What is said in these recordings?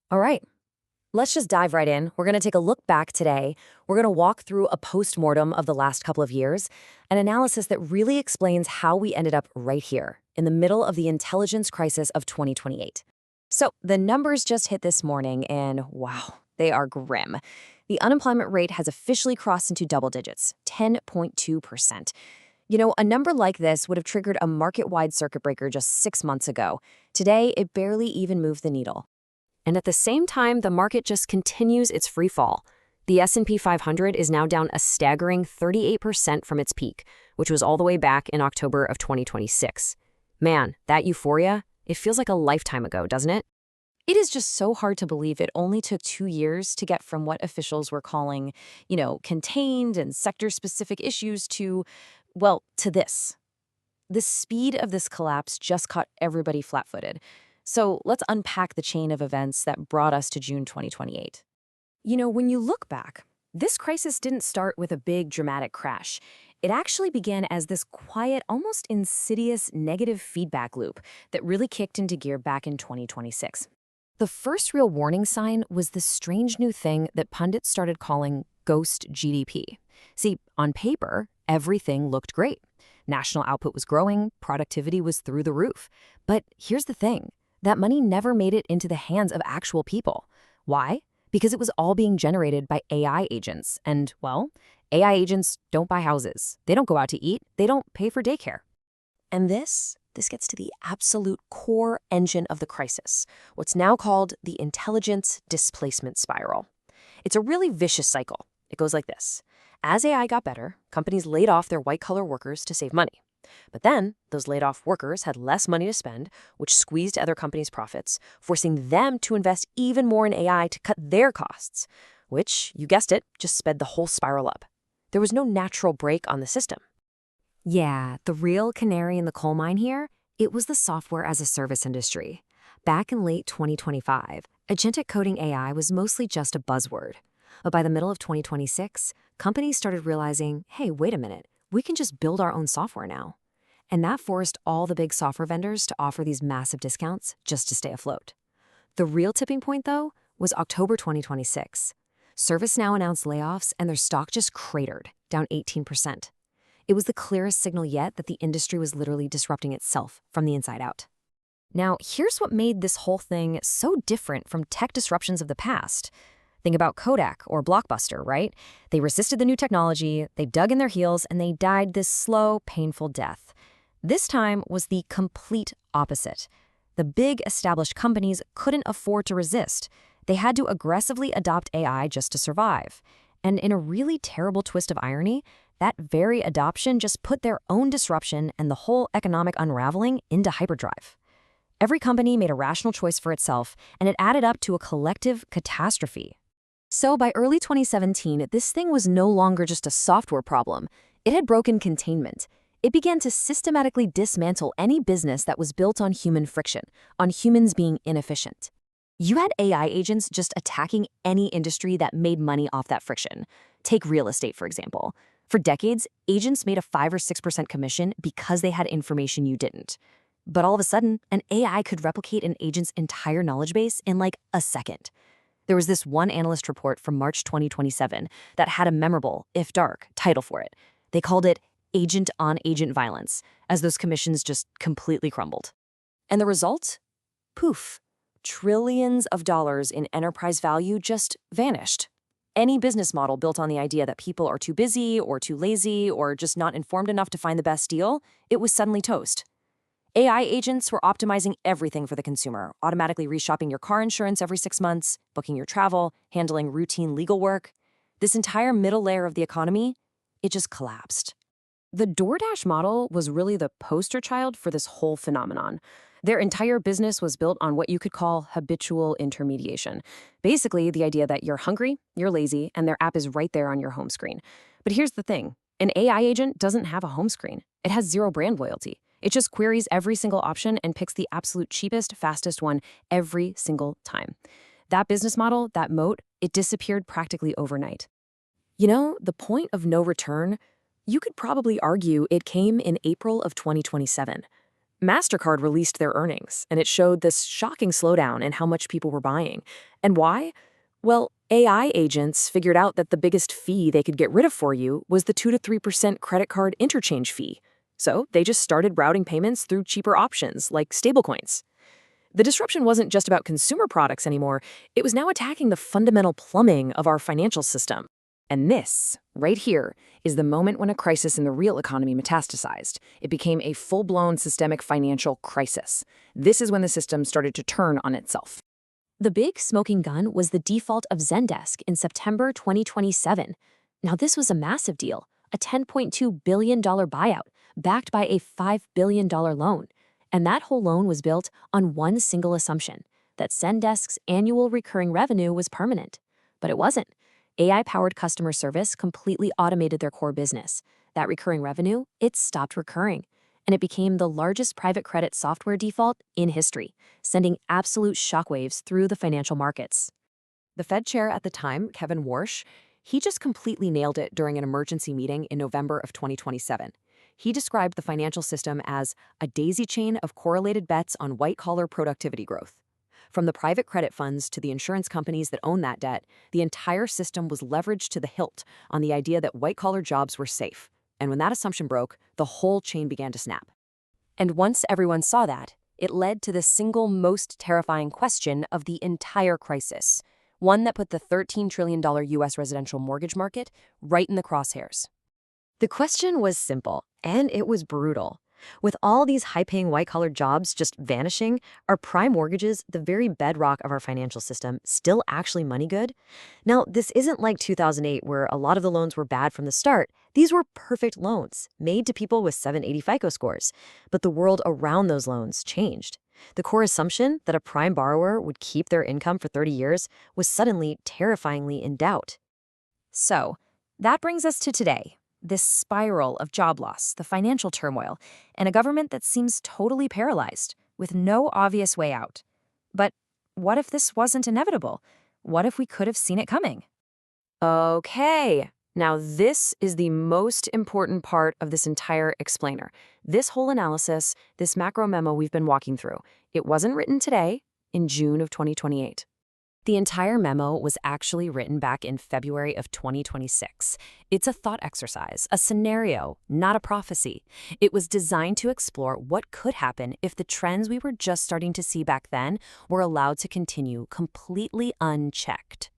All right, let's just dive right in. We're going to take a look back today. We're going to walk through a post-mortem of the last couple of years, an analysis that really explains how we ended up right here, in the middle of the intelligence crisis of 2028. So the numbers just hit this morning, and wow, they are grim. The unemployment rate has officially crossed into double digits, 10.2%. A number like this would have triggered a market-wide circuit breaker just 6 months ago. Today, it barely even moved the needle. And at the same time, the market just continues its free fall. The S&P 500 is now down a staggering 38% from its peak, which was all the way back in October of 2026. Man, that euphoria, it feels like a lifetime ago, doesn't it? It is just so hard to believe it only took 2 years to get from what officials were calling, contained and sector-specific issues to, well, to this. The speed of this collapse just caught everybody flat-footed. So let's unpack the chain of events that brought us to June 2028. When you look back, this crisis didn't start with a big dramatic crash. It actually began as this quiet, almost insidious negative feedback loop that really kicked into gear back in 2026. The first real warning sign was this strange new thing that pundits started calling ghost GDP. See, on paper, everything looked great. National output was growing, productivity was through the roof. But here's the thing. That money never made it into the hands of actual people. Why? Because it was all being generated by AI agents. And, well, AI agents don't buy houses. They don't go out to eat. They don't pay for daycare. And this gets to the absolute core engine of the crisis, what's now called the intelligence displacement spiral. It's a really vicious cycle. It goes like this. As AI got better, companies laid off their white-collar workers to save money. But then, those laid-off workers had less money to spend, which squeezed other companies' profits, forcing them to invest even more in AI to cut their costs, which, you guessed it, just sped the whole spiral up. There was no natural break on the system. Yeah, the real canary in the coal mine here, it was the software-as-a-service industry. Back in late 2025, agentic coding AI was mostly just a buzzword. But by the middle of 2026, companies started realizing, hey, wait a minute, we can just build our own software now. And that forced all the big software vendors to offer these massive discounts just to stay afloat. The real tipping point, though, was October 2026. ServiceNow announced layoffs and their stock just cratered, down 18%. It was the clearest signal yet that the industry was literally disrupting itself from the inside out. Now, here's what made this whole thing so different from tech disruptions of the past. Think about Kodak or Blockbuster, right? They resisted the new technology, they dug in their heels, and they died this slow, painful death. This time was the complete opposite. The big established companies couldn't afford to resist. They had to aggressively adopt AI just to survive. And in a really terrible twist of irony, that very adoption just put their own disruption and the whole economic unraveling into hyperdrive. Every company made a rational choice for itself, and it added up to a collective catastrophe. So by early 2017, this thing was no longer just a software problem. It had broken containment. It began to systematically dismantle any business that was built on human friction, on humans being inefficient. You had AI agents just attacking any industry that made money off that friction. Take real estate, for example. For decades, agents made a 5 or 6% commission because they had information you didn't. But all of a sudden, an AI could replicate an agent's entire knowledge base in like a second. There was this one analyst report from March 2027 that had a memorable, if dark, title for it. They called it agent-on-agent violence, as those commissions just completely crumbled. And the result? Poof. Trillions of dollars in enterprise value just vanished. Any business model built on the idea that people are too busy or too lazy or just not informed enough to find the best deal, it was suddenly toast. AI agents were optimizing everything for the consumer, automatically reshopping your car insurance every 6 months, booking your travel, handling routine legal work. This entire middle layer of the economy, it just collapsed. The DoorDash model was really the poster child for this whole phenomenon. Their entire business was built on what you could call habitual intermediation. Basically, the idea that you're hungry, you're lazy, and their app is right there on your home screen. But here's the thing. An AI agent doesn't have a home screen. It has zero brand loyalty. It just queries every single option and picks the absolute cheapest, fastest one every single time. That business model, that moat, it disappeared practically overnight. The point of no return, you could probably argue it came in April of 2027. MasterCard released their earnings, and it showed this shocking slowdown in how much people were buying. And why? Well, AI agents figured out that the biggest fee they could get rid of for you was the 2 to 3% credit card interchange fee. So they just started routing payments through cheaper options like stablecoins. The disruption wasn't just about consumer products anymore, it was now attacking the fundamental plumbing of our financial system. And this, right here, is the moment when a crisis in the real economy metastasized. It became a full-blown systemic financial crisis. This is when the system started to turn on itself. The big smoking gun was the default of Zendesk in September 2027. Now, this was a massive deal, a $10.2 billion buyout, backed by a $5 billion loan. And that whole loan was built on one single assumption, that Zendesk's annual recurring revenue was permanent. But it wasn't. AI-powered customer service completely automated their core business. That recurring revenue, it stopped recurring. And it became the largest private credit software default in history, sending absolute shockwaves through the financial markets. The Fed chair at the time, Kevin Warsh, he just completely nailed it during an emergency meeting in November of 2027. He described the financial system as a daisy chain of correlated bets on white-collar productivity growth. From the private credit funds to the insurance companies that own that debt, the entire system was leveraged to the hilt on the idea that white-collar jobs were safe. And when that assumption broke, the whole chain began to snap. And once everyone saw that, it led to the single most terrifying question of the entire crisis, one that put the $13 trillion U.S. residential mortgage market right in the crosshairs. The question was simple, and it was brutal. With all these high-paying white-collar jobs just vanishing, are prime mortgages, the very bedrock of our financial system, still actually money good? Now, this isn't like 2008 where a lot of the loans were bad from the start. These were perfect loans, made to people with 780 FICO scores. But the world around those loans changed. The core assumption that a prime borrower would keep their income for 30 years was suddenly terrifyingly in doubt. So, that brings us to today. This spiral of job loss, the financial turmoil, and a government that seems totally paralyzed, with no obvious way out. But what if this wasn't inevitable? What if we could have seen it coming? Okay, now this is the most important part of this entire explainer. This whole analysis, this macro memo we've been walking through, it wasn't written today, in June of 2028. The entire memo was actually written back in February of 2026. It's a thought exercise, a scenario, not a prophecy. It was designed to explore what could happen if the trends we were just starting to see back then were allowed to continue completely unchecked.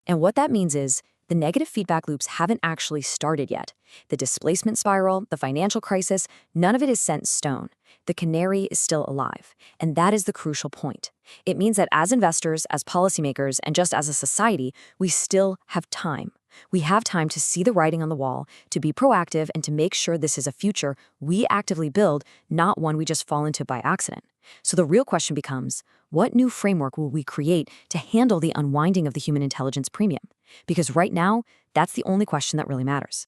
And what that means is, the negative feedback loops haven't actually started yet. The displacement spiral, the financial crisis, none of it is set in stone. The canary is still alive, and that is the crucial point. It means that as investors, as policymakers, and just as a society, we still have time. We have time to see the writing on the wall, to be proactive, and to make sure this is a future we actively build, not one we just fall into by accident. So the real question becomes, what new framework will we create to handle the unwinding of the human intelligence premium? Because right now, that's the only question that really matters.